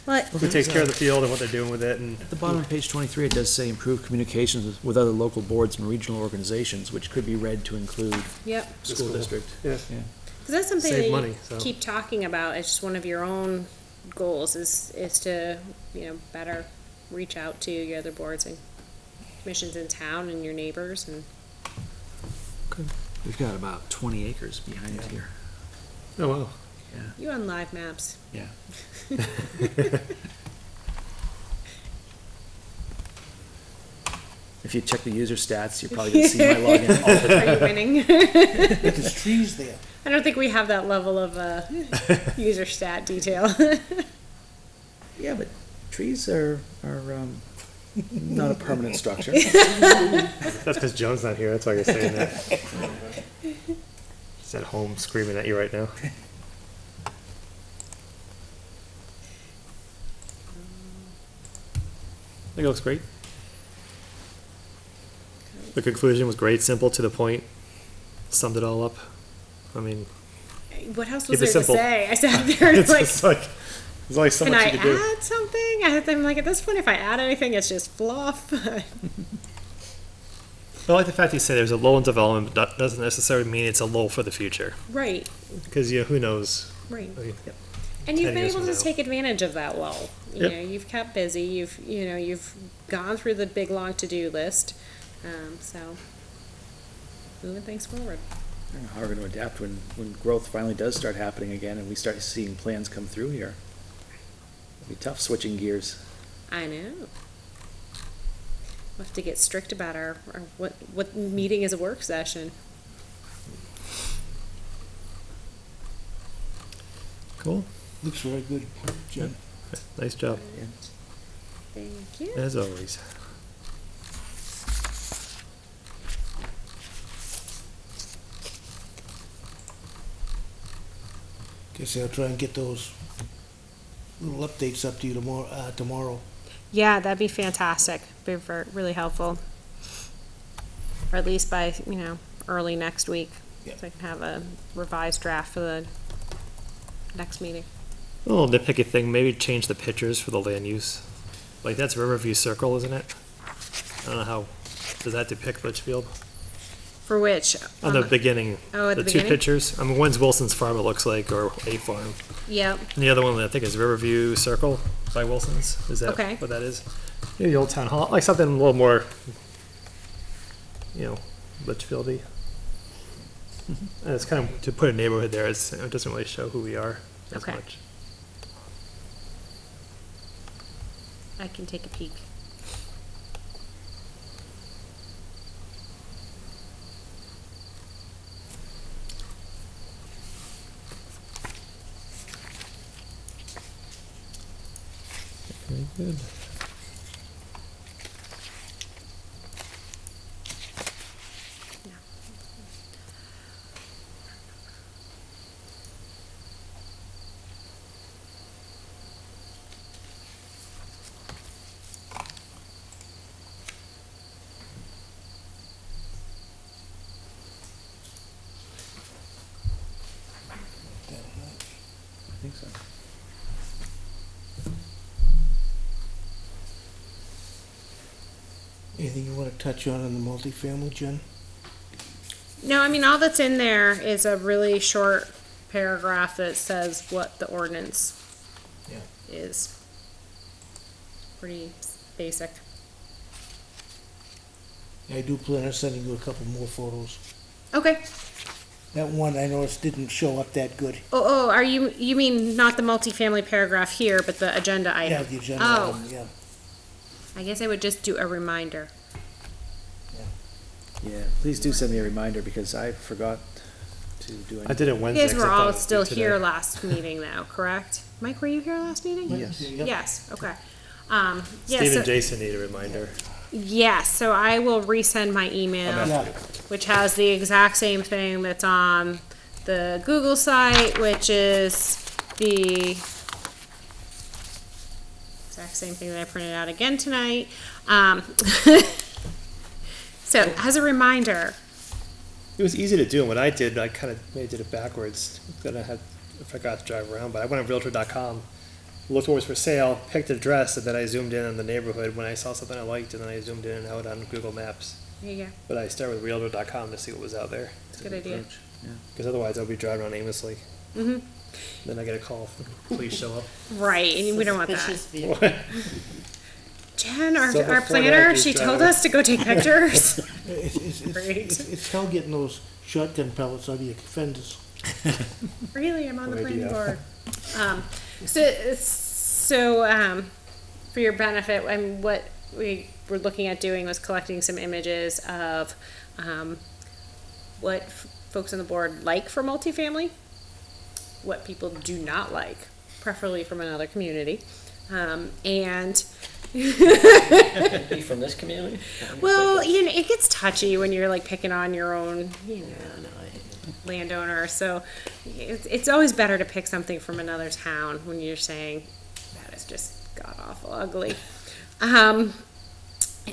Well, Who takes care of the field and what they're doing with it, and At the bottom of page 23, it does say improve communications with other local boards and regional organizations, which could be read to include yep. the school district. yeah. Yeah. Because that's something Save that money, you so. keep talking about. It's just one of your own goals is to, better reach out to your other boards and commissions in town and your neighbors and We've got about 20 acres behind here. Oh, wow. you on live maps. Yeah. If you check the user stats, you're probably gonna see my login all the time. Are you winning? There's trees there. I don't think we have that level of user stat detail. Yeah, but trees are not a permanent structure. That's because Joan's not here, that's why you're saying that. He's at home screaming at you right now. I think it looks great. The conclusion was great, simple, to the point, summed it all up. I mean, What else Keep was it there to simple. say? I sat there and it's like, just like, there's only so can much I you can do. add something? I'm like, at this point, if I add anything, it's just fluff. I like the fact you say there's a lull in development, but that doesn't necessarily mean it's a lull for the future. Right, Because, who knows? right. I mean, And you've 10 been years able from to now. take advantage of that lull. You Yep. know, you've kept busy, you've gone through the big, long to-do list, so moving things forward. I don't know how we're gonna adapt when growth finally does start happening again and we start seeing plans come through here. It'll be tough switching gears. I know. We'll have to get strict about our what meeting is a work session. Cool. Looks very good, Jen. Nice job, Thank you. as always. Guess I'll try and get those little updates up to you tomorrow. Yeah, that'd be fantastic. Be really helpful. Or at least by, early next week. Yep. So I can have a revised draft for the next meeting. A little nitpicky thing, maybe change the pictures for the land use. Like, that's Riverview Circle, isn't it? I don't know how, does that depict Litchfield? For which? On the beginning. Oh, at the The two beginning? pictures. I mean, one's Wilson's Farm, it looks like, or a farm. Yep. And the other one, I think, is Riverview Circle by Wilson's. Is that Okay. what that is? Maybe the old town hall, like something a little more, Litchfieldy. And it's kind of, to put a neighborhood there, it doesn't really show who we are as Okay. much. I can take a peek. Very good. I think so. Anything you want to touch on the multifamily, Jen? No, all that's in there is a really short paragraph that says what the ordinance Yeah. is. Pretty basic. I do plan on sending you a couple more photos. Okay. That one I noticed didn't show up that good. Oh, you mean not the multifamily paragraph here, but the agenda Yeah, item? the agenda Oh. item, yeah. I guess I would just do a reminder. Yeah, please do send me a reminder because I forgot to do anything. I did it You Wednesday. guys 'cause were I thought all it was still due here today. last meeting though, correct? Mike, were you here last meeting? Yes. Yep. Yes, okay. Yeah, Steve so, and Jason need a reminder. yes, so I will resend my email, Yeah, which has the exact same thing that's on the Google site, which is the exact same thing that I printed out again tonight. So, as a reminder, It was easy to do, and what I did, I kind of maybe did it backwards. Then I forgot to drive around, but I went on Realtor.com, looked what was for sale, picked an address, and then I zoomed in on the neighborhood when I saw something I liked, and then I zoomed in and out on Google Maps. there you go, But I started with Realtor.com to see what was out there, it's a good idea. Approach, yeah. because otherwise I'll be driving around aimlessly. Mm-hmm. Then I get a call, please show up. Right, and we don't want that. Suspicious vehicle. Jen, our So before planner, that, she you told drive- us to go take pictures. Great. it's hell getting those shotgun pellets out of your fenders. Really, I'm on the Good planning idea. board. So, for your benefit, what we were looking at doing was collecting some images of, what folks on the board like for multifamily, what people do not like, preferably from another community, and Be from this community? well, it gets touchy when you're like picking on your own, Yeah, no, I hate it. landowner. So it's always better to pick something from another town when you're saying that is just god awful ugly.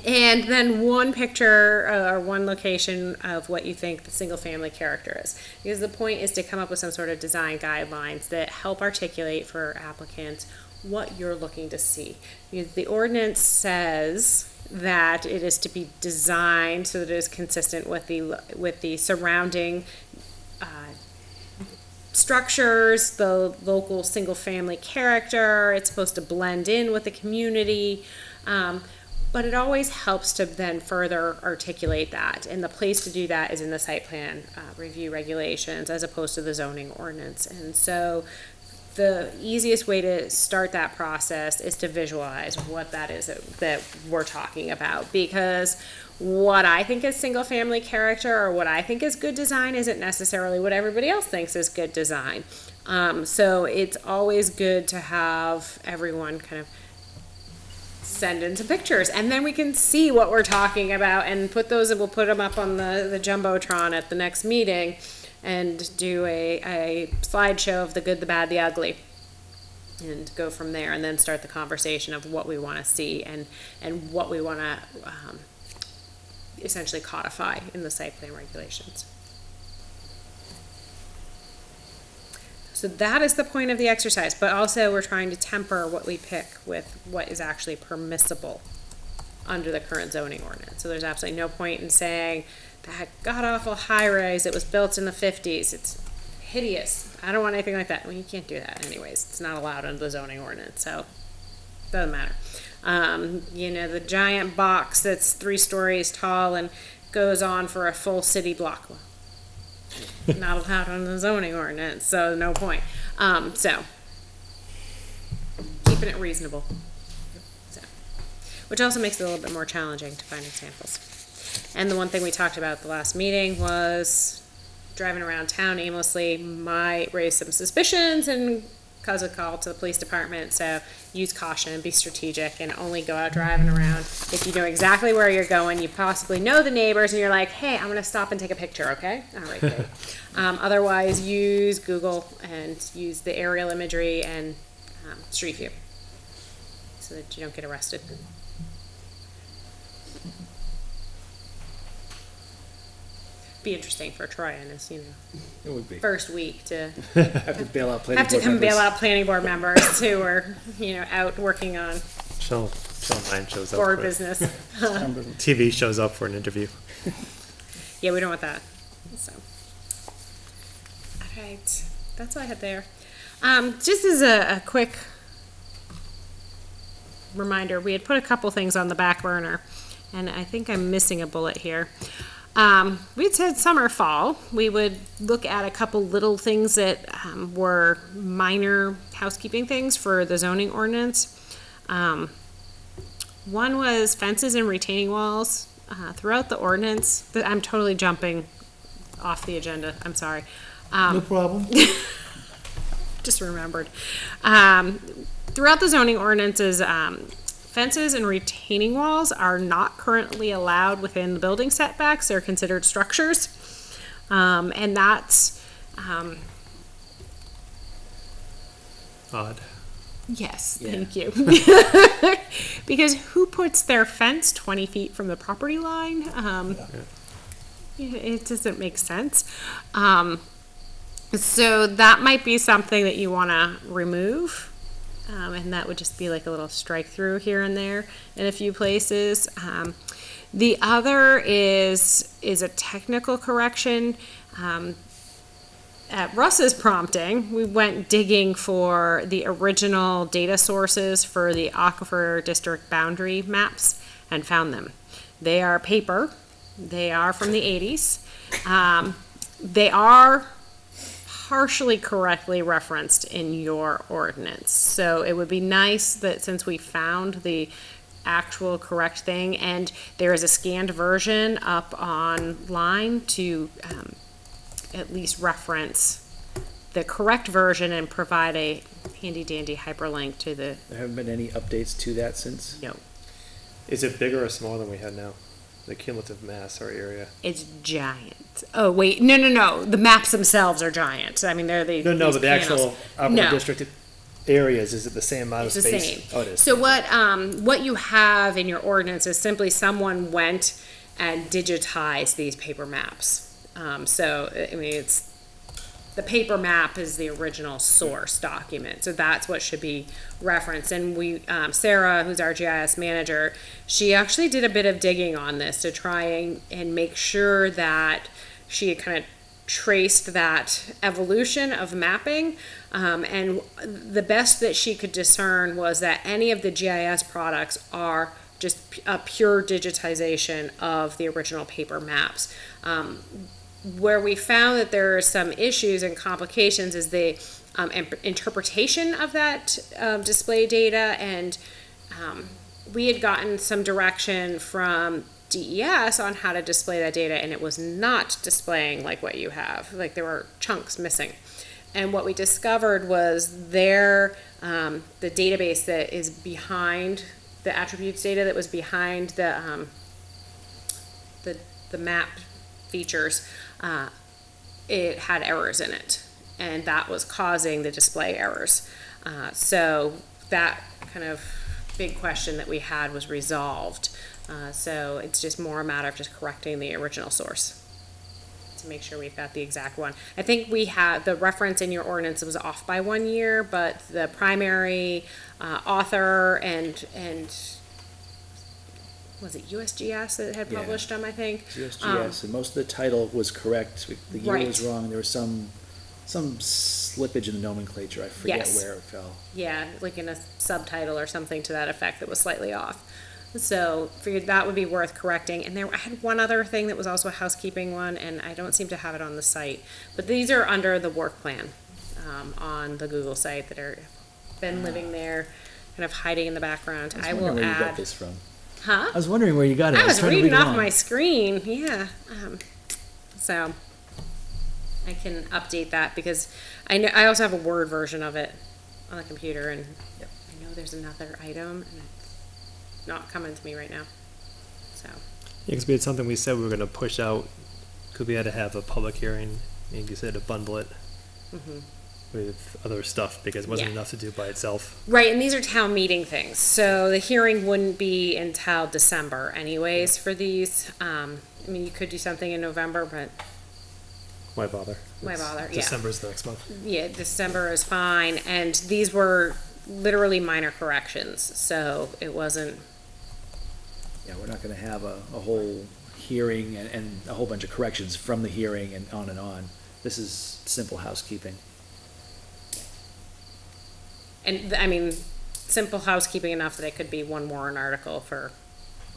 And then one picture or one location of what you think the single family character is. Because the point is to come up with some sort of design guidelines that help articulate for applicants what you're looking to see. Because the ordinance says that it is to be designed so that it is consistent with the surrounding structures, the local single-family character. It's supposed to blend in with the community. But it always helps to then further articulate that. And the place to do that is in the site plan review regulations as opposed to the zoning ordinance. And so the easiest way to start that process is to visualize what that is that we're talking about. Because what I think is single family character or what I think is good design isn't necessarily what everybody else thinks is good design. So it's always good to have everyone kind of send in some pictures, and then we can see what we're talking about and put those, and we'll put them up on the Jumbotron at the next meeting and do a slideshow of the good, the bad, the ugly, and go from there, and then start the conversation of what we want to see and what we want to essentially codify in the site plan regulations. So that is the point of the exercise, but also we're trying to temper what we pick with what is actually permissible under the current zoning ordinance. So there's absolutely no point in saying that god-awful high-rise, it was built in the 50s, it's hideous. I don't want anything like that. Well, you can't do that anyways. It's not allowed under the zoning ordinance, so it doesn't matter. The giant box that's 3 stories tall and goes on for a full city block. Not allowed on the zoning ordinance, so no point. So keeping it reasonable. So, which also makes it a little bit more challenging to find examples. And the one thing we talked about at the last meeting was driving around town aimlessly might raise some suspicions and cause a call to the police department. So use caution and be strategic and only go out driving around if you know exactly where you're going. You possibly know the neighbors and you're like, hey, I'm going to stop and take a picture, okay? All right, great. Otherwise, use Google and use the aerial imagery and Street View so that you don't get arrested. Be interesting for Troy in his, It would be. first week to Have to bail out planning have to board come bail members. out planning board members who are, out working on Shell 9 shows up. board for- business. TV shows up for an interview. Yeah, we don't want that. So, all right, that's all I had there. Just as a quick reminder, we had put a couple things on the back burner, and I think I'm missing a bullet here. We'd said summer, fall, we would look at a couple little things that were minor housekeeping things for the zoning ordinance. One was fences and retaining walls throughout the ordinance. But I'm totally jumping off the agenda. I'm sorry. No problem. Just remembered. Throughout the zoning ordinances, fences and retaining walls are not currently allowed within the building setbacks. They're considered structures. And that's, Odd. yes, Yeah. thank you. Because who puts their fence 20 feet from the property line? It doesn't make sense. So that might be something that you want to remove. And that would just be like a little strike through here and there in a few places. The other is a technical correction. At Russ's prompting, we went digging for the original data sources for the Aquifer District boundary maps and found them. They are paper. They are from the 80s. They are partially correctly referenced in your ordinance. So it would be nice that since we found the actual correct thing, and there is a scanned version up online to at least reference the correct version and provide a handy dandy hyperlink to the, There haven't been any updates to that since. Is it bigger or smaller than we had now? The cumulative mass or area? it's giant. Oh, wait, no. The maps themselves are giant. I mean, they're the No, these but the panels. actual No. district areas, is it the same amount It's of the space? same. Oh, it is. So what you have in your ordinance is simply someone went and digitized these paper maps. So, I mean, it's, the paper map is the original source document, so that's what should be referenced. And we, Sarah, who's our GIS manager, she actually did a bit of digging on this to try and make sure that she had kind of traced that evolution of mapping, and the best that she could discern was that any of the GIS products are just a pure digitization of the original paper maps. Where we found that there are some issues and complications is the interpretation of that display data, and we had gotten some direction from DES on how to display that data, and it was not displaying like what you have. Like, there were chunks missing. And what we discovered was the database that is behind the attributes data that was behind the map features, it had errors in it, and that was causing the display errors. So that kind of big question that we had was resolved. So it's just more a matter of just correcting the original source to make sure we've got the exact one. I think we had the reference in your ordinance was off by 1 year, but the primary author and was it USGS that had Yeah. published them, I think? USGS, and most of the title was correct. The year was Right. wrong. There was some slippage in the nomenclature. I forget Yes. where it fell. Yeah, like in a subtitle or something to that effect that was slightly off. So figured that would be worth correcting. And I had one other thing that was also a housekeeping one, and I don't seem to have it on the site. But these are under the work plan on the Google site that are been living there, kind of hiding in the background. I will wondering where you got add. this from. Huh? I was wondering where you got it. I was trying to reading read off along. my screen, yeah. So I can update that because I also have a Word version of it on the computer, and Yep. I know there's another item, and it's not coming to me right now. So Yeah, because we had something we said we were gonna push out, because we had to have a public hearing, and you said to bundle it with other stuff, because it wasn't Yeah. enough to do by itself. right, and these are town meeting things, so the hearing wouldn't be until December anyways for these. I mean, you could do something in November, but Why bother? Why It's- bother, yeah. December's the next month. yeah, December is fine, and these were literally minor corrections, so it wasn't. Yeah, we're not gonna have a whole hearing and a whole bunch of corrections from the hearing and on and on. This is simple housekeeping. And, I mean, simple housekeeping enough that it could be one warrant article for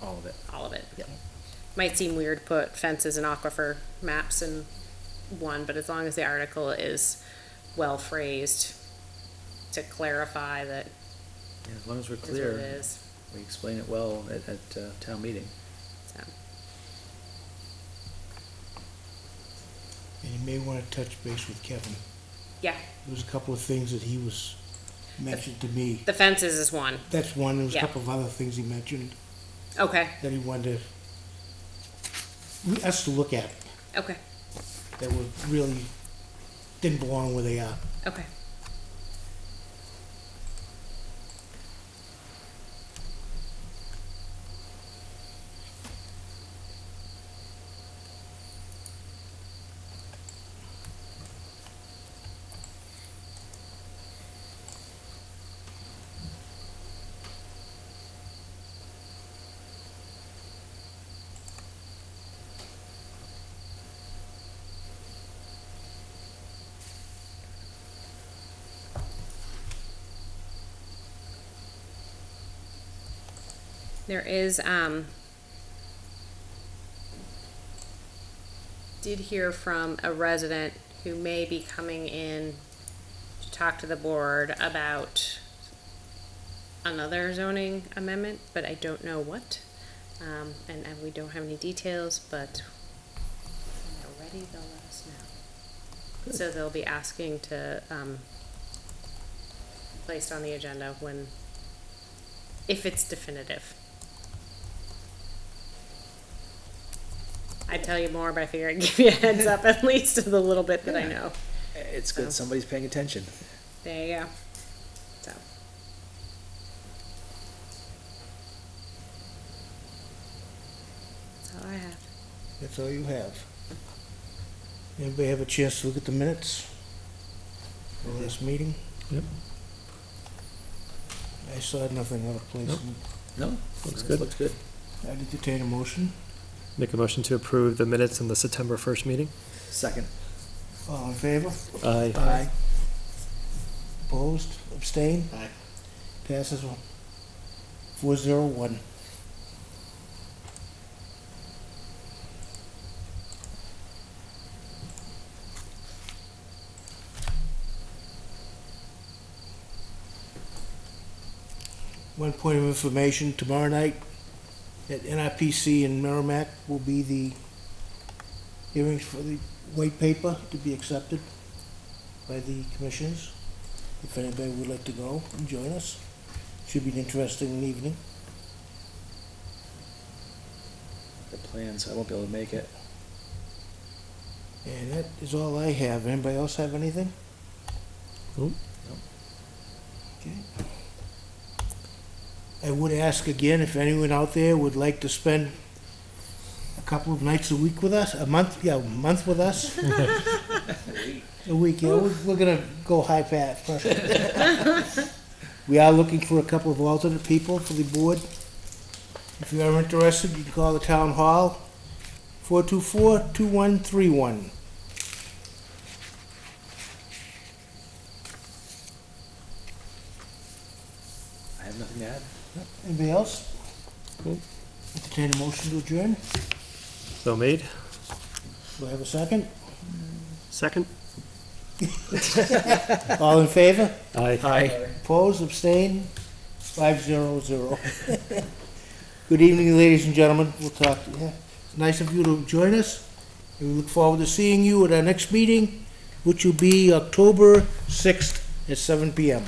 All of it. all of it. Yep. Might seem weird to put fences and aquifer maps in one, but as long as the article is well phrased to clarify that Yeah, as long as we're it is what clear, it is, we explain it well at town meeting. so. And you may want to touch base with Kevin. Yeah, There was a couple of things that he was mentioned to me. the fences is one. That's one. There was a Yeah. couple of other things he mentioned Okay, that he wanted us to look at okay, that were really, didn't belong where they are. okay. There is, did hear from a resident who may be coming in to talk to the board about another zoning amendment, but I don't know what. And we don't have any details, but when they're ready, they'll let us know. So they'll be asking to, placed on the agenda if it's definitive. I'd tell you more, but I figure I'd give you a heads up at least of the little bit that I know. It's So. good somebody's paying attention. There you go. So, that's all I have. That's all you have. Anybody have a chance to look at the minutes of this meeting? Yep. I saw nothing out of place. Nope. No? Looks This good. Looks good. I'd entertain a motion. Make a motion to approve the minutes in the September 1st meeting. Second. All in favor? Aye. Aye. Opposed, abstained? Aye. Passes 401. One point of information, tomorrow night at NRPC in Merrimack will be the hearings for the white paper to be accepted by the commissioners. If anybody would like to go and join us, should be an interesting evening. The plans, I won't be able to make it. And that is all I have. Anybody else have anything? Nope. Okay. I would ask again if anyone out there would like to spend a couple of nights a week with us, a month with us. A week, yeah, we're gonna go high path. We are looking for a couple of alternate people for the board. If you are interested, you can call the town hall, 424-2131. I have nothing to add. Anybody else? Cool. Entertain a motion to adjourn. So made. Do I have a second? Second? All in favor? Aye. Opposed, abstained, 500. Good evening, ladies and gentlemen. We'll talk to you. It's nice of you to join us. And we look forward to seeing you at our next meeting, which will be October 6th at 7 p.m.